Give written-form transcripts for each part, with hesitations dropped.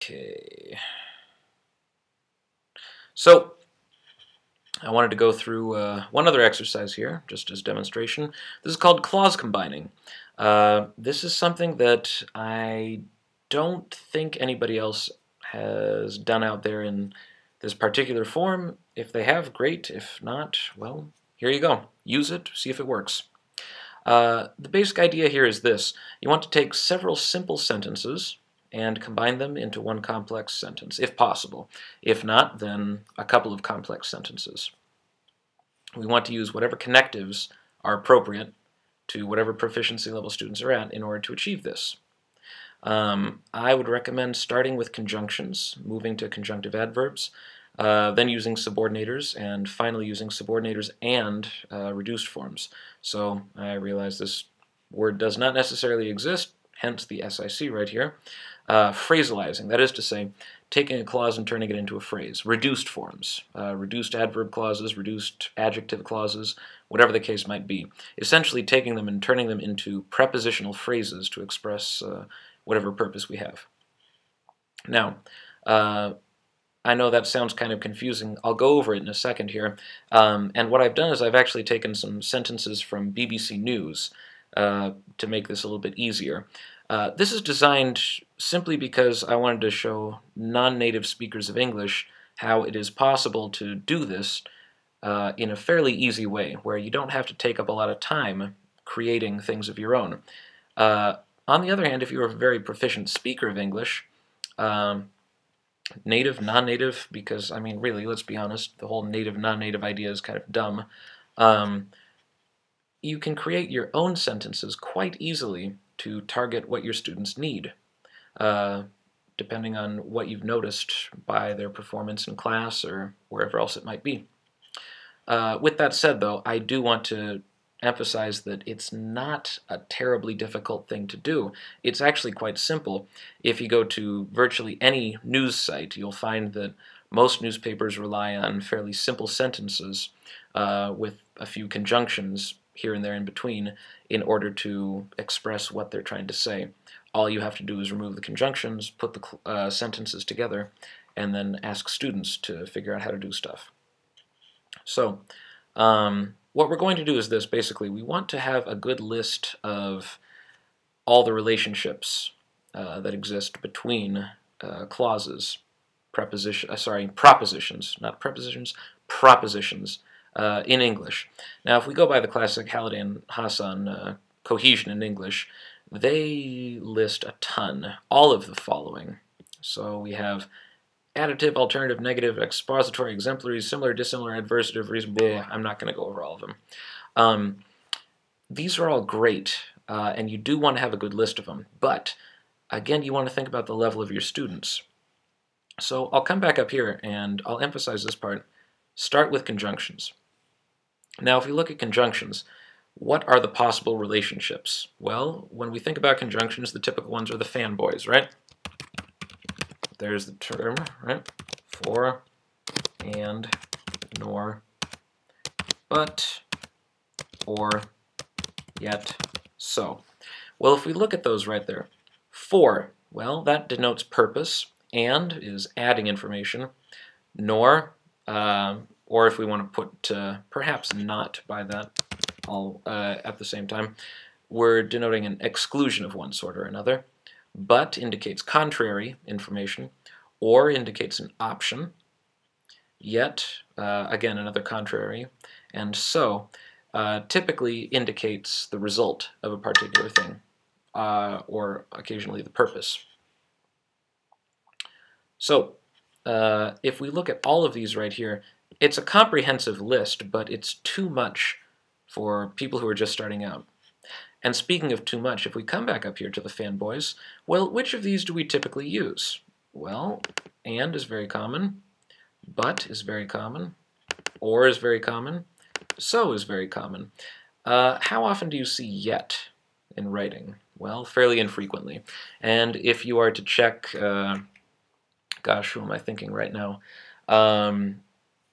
Okay. So, I wanted to go through one other exercise here, just as demonstration. This is called clause combining. This is something that I don't think anybody else has done out there in this particular form. If they have, great. If not, well, here you go. Use it, see if it works. The basic idea here is this. You want to take several simple sentences and combine them into one complex sentence, if possible. If not, then a couple of complex sentences. We want to use whatever connectives are appropriate to whatever proficiency level students are at in order to achieve this. I would recommend starting with conjunctions, moving to conjunctive adverbs, then using subordinators, and finally using subordinators and reduced forms. So I realize this word does not necessarily exist, hence the SIC right here. Phrasalizing, that is to say, taking a clause and turning it into a phrase. Reduced forms, reduced adverb clauses, reduced adjective clauses, whatever the case might be. Essentially taking them and turning them into prepositional phrases to express whatever purpose we have. Now, I know that sounds kind of confusing. I'll go over it in a second here. And what I've done is I've actually taken some sentences from BBC News to make this a little bit easier. This is designed simply because I wanted to show non-native speakers of English how it is possible to do this in a fairly easy way, where you don't have to take up a lot of time creating things of your own. On the other hand, if you're a very proficient speaker of English, native, non-native, because, I mean, really, let's be honest, the whole native, non-native idea is kind of dumb. You can create your own sentences quite easily to target what your students need, depending on what you've noticed by their performance in class or wherever else it might be. With that said, though, I do want to emphasize that it's not a terribly difficult thing to do. It's actually quite simple. If you go to virtually any news site, you'll find that most newspapers rely on fairly simple sentences with a few conjunctions here and there in between in order to express what they're trying to say. All you have to do is remove the conjunctions, put the sentences together, and then ask students to figure out how to do stuff. So, what we're going to do is this, basically. We want to have a good list of all the relationships that exist between clauses, propositions, not prepositions, propositions in English. Now, if we go by the classic Halliday and Hassan cohesion in English, they list a ton, all of the following. So we have additive, alternative, negative, expository, exemplary, similar, dissimilar, adversative, reason, bleh. I'm not going to go over all of them. These are all great, and you do want to have a good list of them, but again, you want to think about the level of your students. So I'll come back up here and I'll emphasize this part. Start with conjunctions. Now, if we look at conjunctions, what are the possible relationships? Well, when we think about conjunctions, the typical ones are the fanboys, right? There's the term, right? For, and, nor, but, or, yet, so. Well, if we look at those right there, for, well, that denotes purpose, and is adding information, nor, or if we want to put perhaps not by that all at the same time, we're denoting an exclusion of one sort or another. But indicates contrary information, or indicates an option, yet, again, another contrary, and so typically indicates the result of a particular thing, or occasionally the purpose. So, if we look at all of these right here, it's a comprehensive list, but it's too much for people who are just starting out. And speaking of too much, if we come back up here to the fanboys, well, which of these do we typically use? Well, and is very common, but is very common, or is very common, so is very common. How often do you see yet in writing? Well, fairly infrequently. And if you are to check, gosh, who am I thinking right now?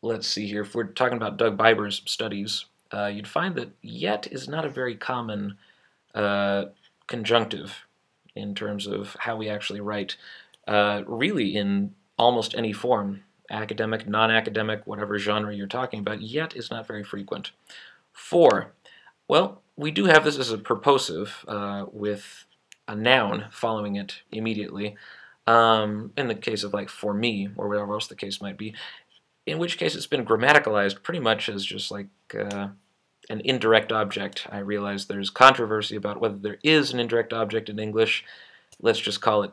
Let's see here. If we're talking about Doug Biber's studies, you'd find that yet is not a very common conjunctive in terms of how we actually write. really in almost any form, academic, non-academic, whatever genre you're talking about, yet is not very frequent. For, well, we do have this as a purposive with a noun following it immediately, in the case of like for me, or whatever else the case might be, in which case it's been grammaticalized pretty much as just like an indirect object. I realize there's controversy about whether there is an indirect object in English. Let's just call it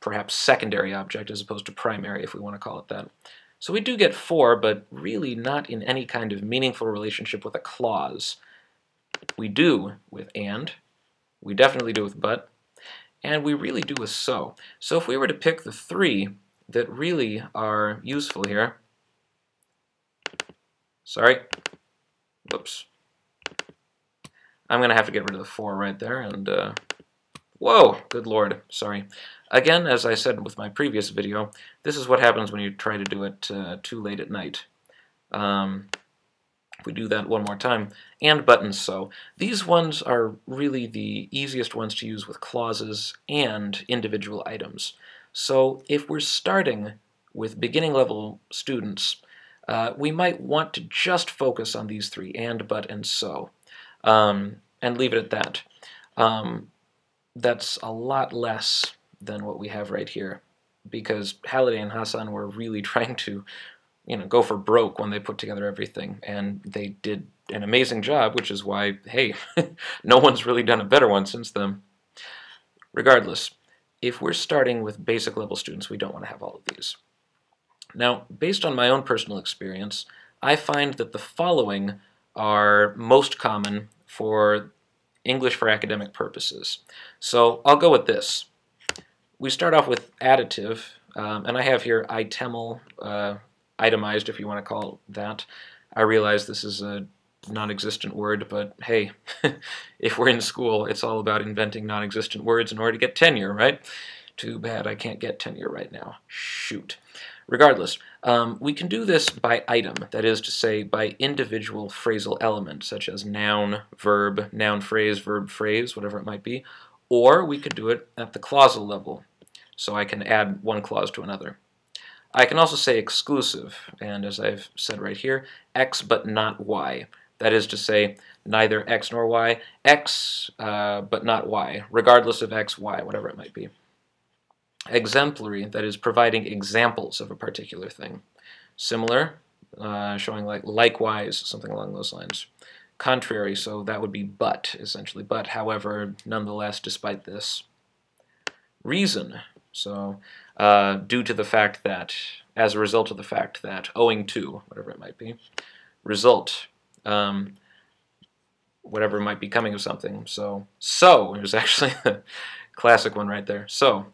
perhaps secondary object as opposed to primary, if we want to call it that. So we do get for, but really not in any kind of meaningful relationship with a clause. We do with and, we definitely do with but, and we really do with so. So if we were to pick the three that really are useful here, sorry, whoops, I'm going to have to get rid of the for right there, and whoa, good lord, sorry. Again, as I said with my previous video, this is what happens when you try to do it too late at night. If we do that one more time, and but and so. These ones are really the easiest ones to use with clauses and individual items. So if we're starting with beginning level students, we might want to just focus on these three, and, but, and so, and leave it at that. That's a lot less than what we have right here, because Halliday and Hassan were really trying to, go for broke when they put together everything, and they did an amazing job, which is why, hey, no one's really done a better one since then. Regardless, if we're starting with basic level students, we don't want to have all of these. Now, based on my own personal experience, I find that the following are most common for English for academic purposes. So I'll go with this. We start off with additive, and I have here iteml, itemized if you want to call it that. I realize this is a non-existent word, but hey, if we're in school, it's all about inventing non-existent words in order to get tenure, right? Too bad I can't get tenure right now. Shoot. Regardless, we can do this by item, that is to say, by individual phrasal element, such as noun, verb phrase, whatever it might be, or we could do it at the clausal level, so I can add one clause to another. I can also say exclusive, and as I've said right here, x but not y. That is to say, neither x nor y, x but not y, regardless of x, y, whatever it might be. Exemplary, that is providing examples of a particular thing. Similar, showing like likewise, something along those lines. Contrary, so that would be but, essentially. But, however, nonetheless, despite this. Reason, so due to the fact that, as a result of the fact that, owing to, whatever it might be. Result, whatever might be coming of something. So is actually a classic one right there. So,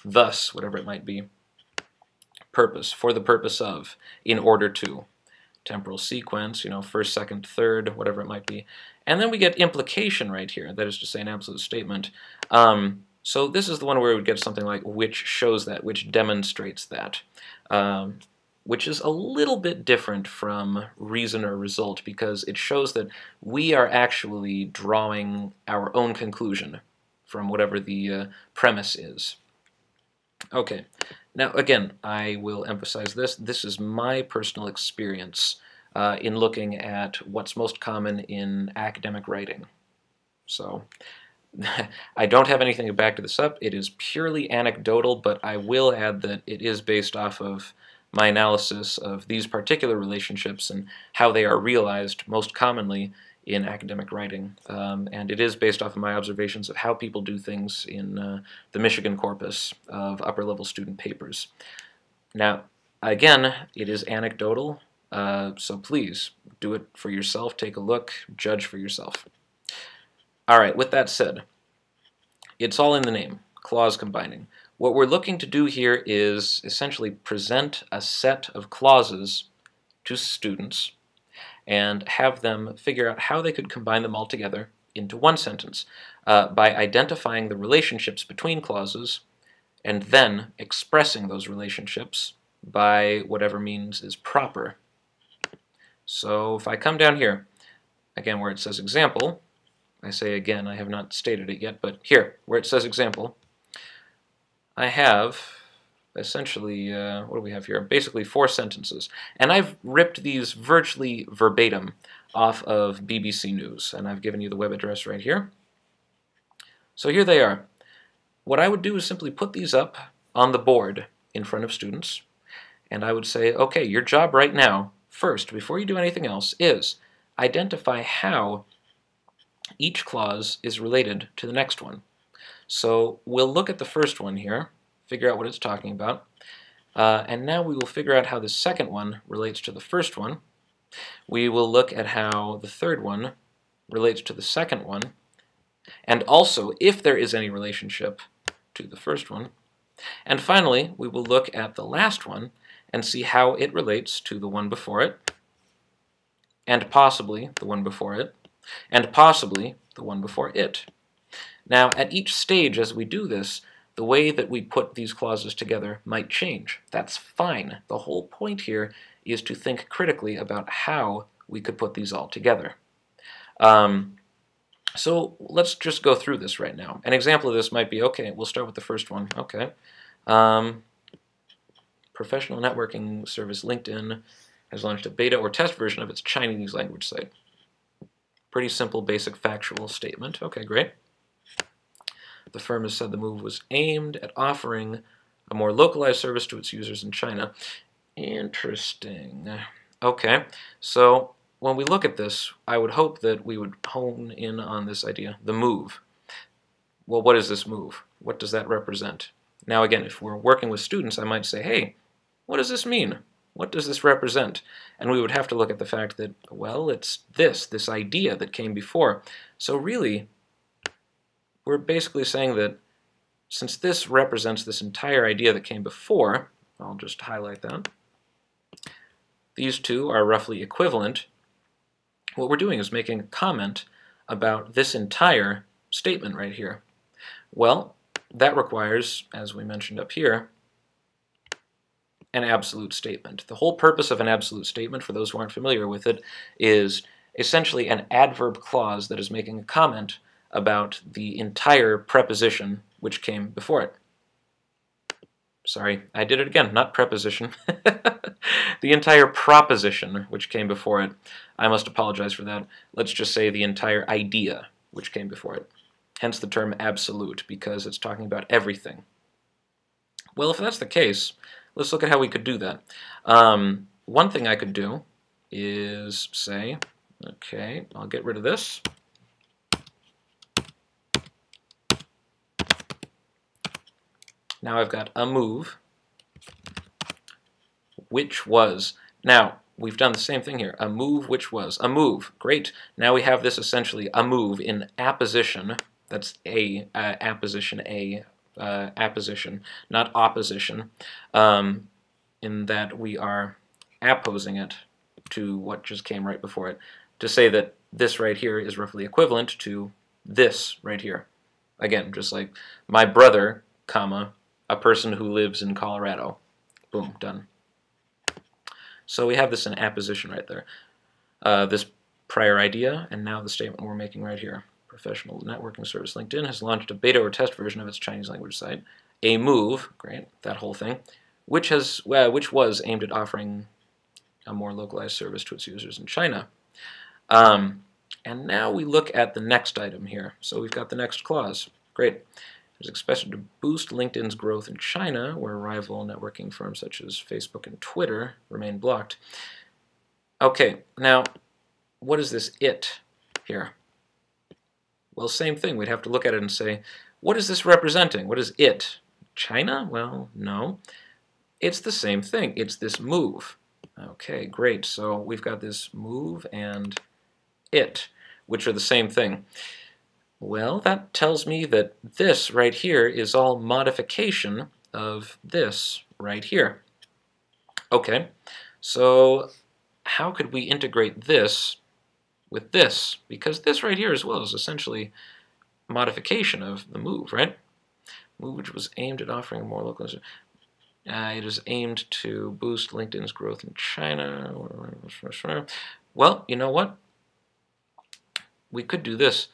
thus, whatever it might be. Purpose, for the purpose of, in order to. Temporal sequence, first, second, third, whatever it might be. And then we get implication right here, that is to say an absolute statement. So this is the one where we would get something like which shows that, which demonstrates that, which is a little bit different from reason or result because it shows that we are actually drawing our own conclusion from whatever the premise is. Okay, now again, I will emphasize this. This is my personal experience in looking at what's most common in academic writing. So, I don't have anything to back this up. It is purely anecdotal, but I will add that it is based off of my analysis of these particular relationships and how they are realized most commonly in academic writing. And it is based off of my observations of how people do things in the Michigan corpus of upper-level student papers. Now, again, it is anecdotal, so please do it for yourself, take a look, judge for yourself. Alright, with that said, it's all in the name, clause combining. What we're looking to do here is essentially present a set of clauses to students and have them figure out how they could combine them all together into one sentence by identifying the relationships between clauses and then expressing those relationships by whatever means is proper. So if I come down here, again where it says example, I say again, I have not stated it yet, but here, where it says example, I have essentially, what do we have here? Basically 4 sentences. And I've ripped these virtually verbatim off of BBC News, and I've given you the web address right here. So here they are. What I would do is simply put these up on the board in front of students, and I would say, okay, your job right now, first, before you do anything else, is identify how each clause is related to the next one. So we'll look at the first one here, figure out what it's talking about, and now we will figure out how the second one relates to the first one. We will look at how the third one relates to the second one, and also if there is any relationship to the first one. And finally, we will look at the last one and see how it relates to the one before it, and possibly the one before it, and possibly the one before it. Now, at each stage as we do this, the way that we put these clauses together might change. That's fine. The whole point here is to think critically about how we could put these all together. So let's just go through this right now. An example of this might be, okay, we'll start with the first one. Okay. Professional networking service LinkedIn has launched a beta or test version of its Chinese language site. Pretty simple, basic, factual statement. Okay, great. The firm has said the move was aimed at offering a more localized service to its users in China. Interesting. Okay, so when we look at this, I would hope that we would hone in on this idea, the move. Well, what is this move? What does that represent? Now again, if we're working with students, I might say, hey, what does this mean? What does this represent? And we would have to look at the fact that, well, it's this idea that came before. So really, we're basically saying that since this represents this entire idea that came before, I'll just highlight that, these two are roughly equivalent, what we're doing is making a comment about this entire statement right here. Well, that requires, as we mentioned up here, an absolute statement. The whole purpose of an absolute statement, for those who aren't familiar with it, is essentially an adverb clause that is making a comment about the entire preposition which came before it. Sorry, I did it again, not preposition. The entire proposition which came before it. I must apologize for that. Let's just say the entire idea which came before it. Hence the term absolute, because it's talking about everything. Well, if that's the case, let's look at how we could do that. One thing I could do is say, okay, I'll get rid of this. Now I've got a move, which was. Now, we've done the same thing here. A move, which was. A move. Great. Now we have this essentially a move in apposition. That's apposition, apposition, not opposition, in that we are apposing it to what just came right before it, to say that this right here is roughly equivalent to this right here. Again, just like my brother, comma, a person who lives in Colorado. Boom, done. So we have this in apposition right there. This prior idea, and now the statement we're making right here. Professional networking service LinkedIn has launched a beta or test version of its Chinese language site. A move, great, that whole thing, which was aimed at offering a more localized service to its users in China. And now we look at the next item here. So we've got the next clause. Great. It is expected to boost LinkedIn's growth in China, where rival networking firms such as Facebook and Twitter remain blocked. Okay, now, what is this it here? Well, same thing. We'd have to look at it and say, what is this representing? What is it? China? Well, no. It's the same thing. It's this move. Okay, great. So we've got this move and it, which are the same thing. Well, that tells me that this right here is all modification of this right here. Okay, so how could we integrate this with this? Because this right here as well is essentially modification of the move, right? Move which was aimed at offering more local. It is aimed to boost LinkedIn's growth in China. Well, you know what? We could do this.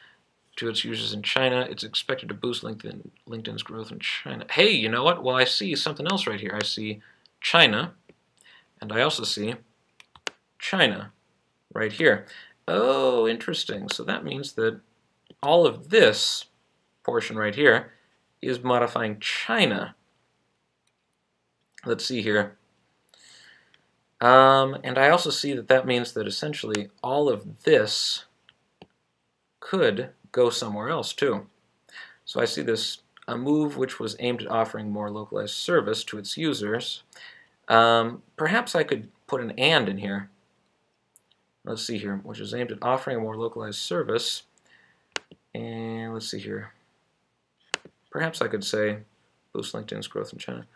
to its users in China. It's expected to boost LinkedIn's growth in China. Hey, you know what? Well, I see something else right here. I see China, and I also see China right here. Oh, interesting. So that means that all of this portion right here is modifying China. Let's see here. And I also see that that means that essentially all of this could go somewhere else too. So I see this, a move which was aimed at offering more localized service to its users. Perhaps I could put an and in here. Let's see here, which is aimed at offering a more localized service. And let's see here. Perhaps I could say boost LinkedIn's growth in China,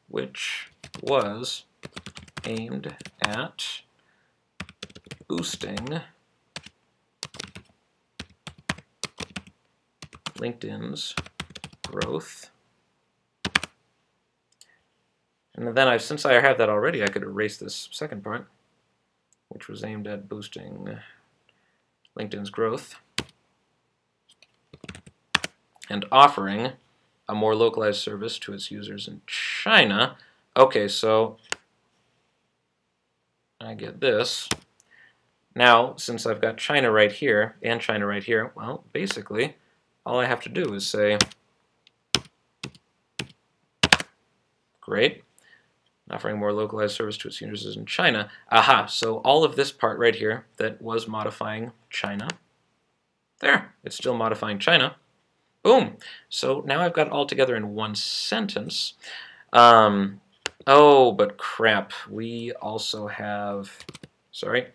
which was aimed at boosting LinkedIn's growth. And then since I have that already, I could erase this second part, which was aimed at boosting LinkedIn's growth and offering a more localized service to its users in China. Okay, so I get this. Now, since I've got China right here and China right here, well, basically, all I have to do is say, great, offering more localized service to its users in China. Aha, so all of this part right here that was modifying China, there, it's still modifying China. Boom. So now I've got it all together in one sentence. Oh, but crap. We also have, sorry,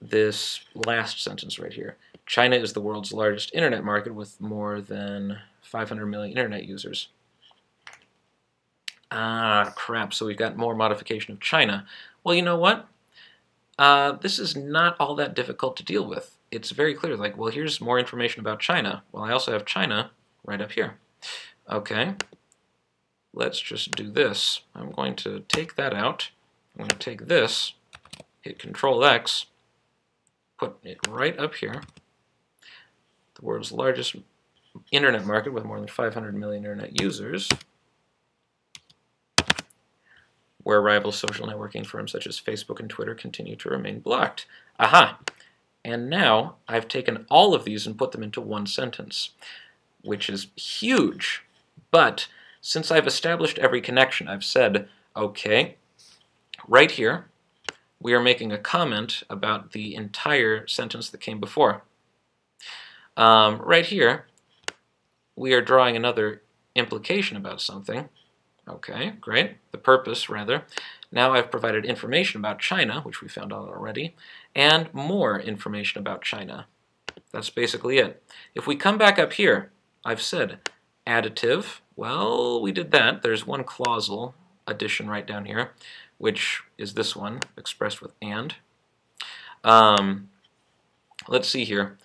this last sentence right here. China is the world's largest internet market with more than 500 million internet users. Ah, crap. So we've got more modification of China. Well, you know what? This is not all that difficult to deal with. It's very clear, like, well, here's more information about China. Well, I also have China right up here. Okay, let's just do this. I'm going to take that out. I'm going to take this, hit Control X, put it right up here. The world's largest internet market with more than 500 million internet users, where rival social networking firms such as Facebook and Twitter continue to remain blocked. Aha! And now I've taken all of these and put them into one sentence, which is huge. But since I've established every connection, I've said, okay, right here, we are making a comment about the entire sentence that came before. Right here, we are drawing another implication about something. Okay, great. The purpose, rather. Now I've provided information about China, which we found out already, and more information about China. That's basically it. If we come back up here, I've said additive. Well, we did that. There's one clausal addition right down here, which is this one, expressed with and. Let's see here.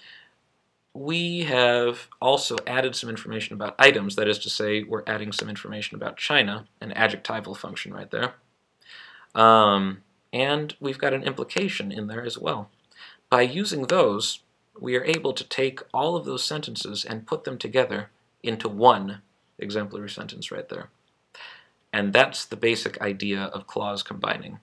We have also added some information about items. That is to say, we're adding some information about China, an adjectival function right there. And we've got an implication in there as well. By using those, we are able to take all of those sentences and put them together into one exemplary sentence right there. And that's the basic idea of clause combining.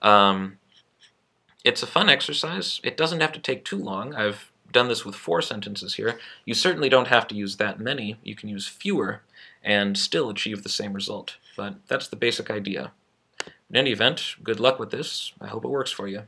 It's a fun exercise. It doesn't have to take too long. I've done this with 4 sentences here. You certainly don't have to use that many. You can use fewer and still achieve the same result. But that's the basic idea. In any event, good luck with this. I hope it works for you.